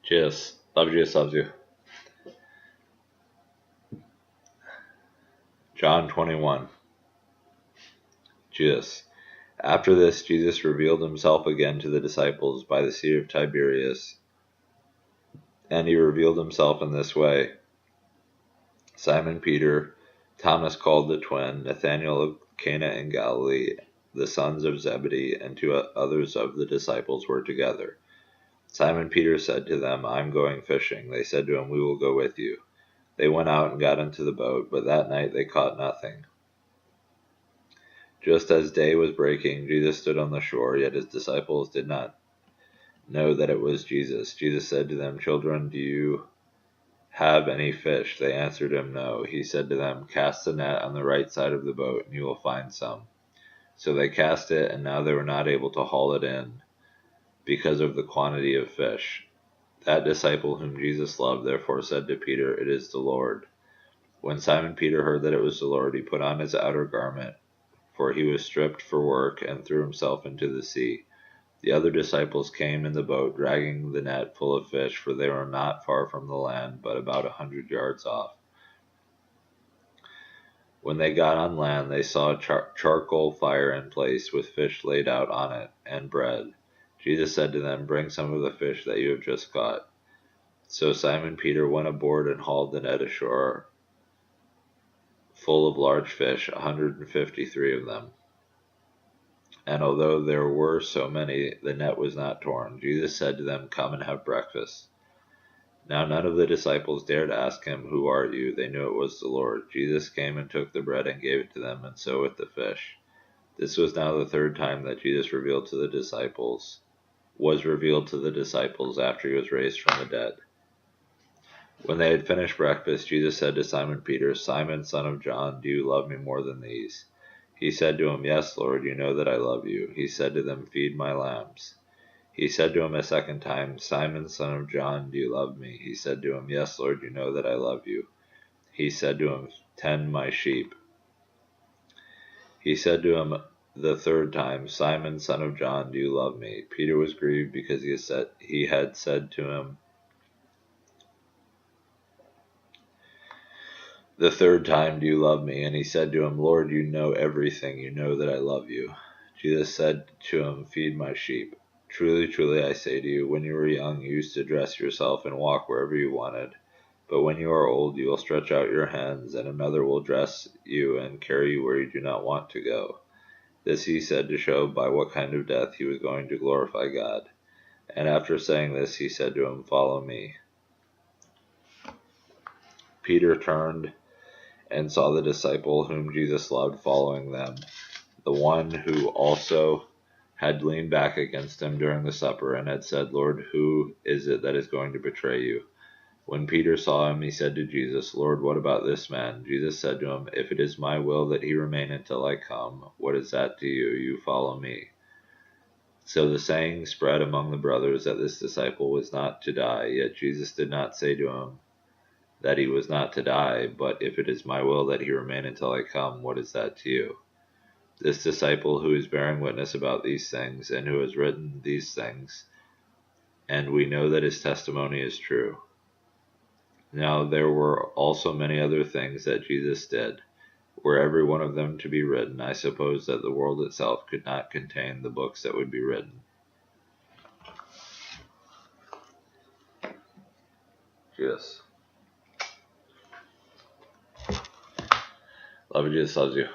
Jesus. Love Jesus loves you. John 21. Jesus. After this, Jesus revealed himself again to the disciples by the Sea of Tiberias, and he revealed himself in this way. Simon Peter, Thomas called the twin, Nathanael of Cana in Galilee, the sons of Zebedee, and two others of the disciples were together. Simon Peter said to them, I am going fishing. They said to him, We will go with you. They went out and got into the boat, but that night they caught nothing. Just as day was breaking, Jesus stood on the shore, yet his disciples did not know that it was Jesus. Jesus said to them, Children, do you have any fish? They answered him, No. He said to them, Cast the net on the right side of the boat, and you will find some. So they cast it, and now they were not able to haul it in, because of the quantity of fish. That disciple whom Jesus loved therefore said to Peter, It is the Lord. When Simon Peter heard that it was the Lord, he put on his outer garment, for he was stripped for work, and threw himself into the sea. The other disciples came in the boat, dragging the net full of fish, for they were not far from the land, but about 100 yards off. When they got on land, they saw a charcoal fire in place, with fish laid out on it, and bread. Jesus said to them, Bring some of the fish that you have just caught. So Simon Peter went aboard and hauled the net ashore, full of large fish, 153 of them. And although there were so many, the net was not torn. Jesus said to them, Come and have breakfast. Now none of the disciples dared ask him, Who are you? They knew it was the Lord. Jesus came and took the bread and gave it to them, and so with the fish. This was now the third time that Jesus was revealed to the disciples after he was raised from the dead. When they had finished breakfast, Jesus said to Simon Peter, Simon, son of John, do you love me more than these? He said to him, Yes, Lord, you know that I love you. He said to them, Feed my lambs. He said to him a second time, Simon, son of John, do you love me? He said to him, Yes, Lord, you know that I love you. He said to him, Tend my sheep. He said to him the third time, Simon, son of John, do you love me? Peter was grieved because he had said to him the third time, Do you love me? And he said to him, Lord, you know everything. You know that I love you. Jesus said to him, Feed my sheep. Truly, truly, I say to you, when you were young, you used to dress yourself and walk wherever you wanted. But when you are old, you will stretch out your hands, and another will dress you and carry you where you do not want to go. This he said to show by what kind of death he was going to glorify God. And after saying this, he said to him, Follow me. Peter turned and saw the disciple whom Jesus loved following them, the one who also had leaned back against him during the supper and had said, Lord, who is it that is going to betray you? When Peter saw him, he said to Jesus, Lord, what about this man? Jesus said to him, If it is my will that he remain until I come, what is that to you? You follow me. So the saying spread among the brothers that this disciple was not to die, yet Jesus did not say to him that he was not to die, but if it is my will that he remain until I come, what is that to you? This disciple who is bearing witness about these things, and who has written these things, and we know that his testimony is true. Now there were also many other things that Jesus did. Were every one of them to be written, I suppose that the world itself could not contain the books that would be written. Jesus. Love you, Jesus loves you.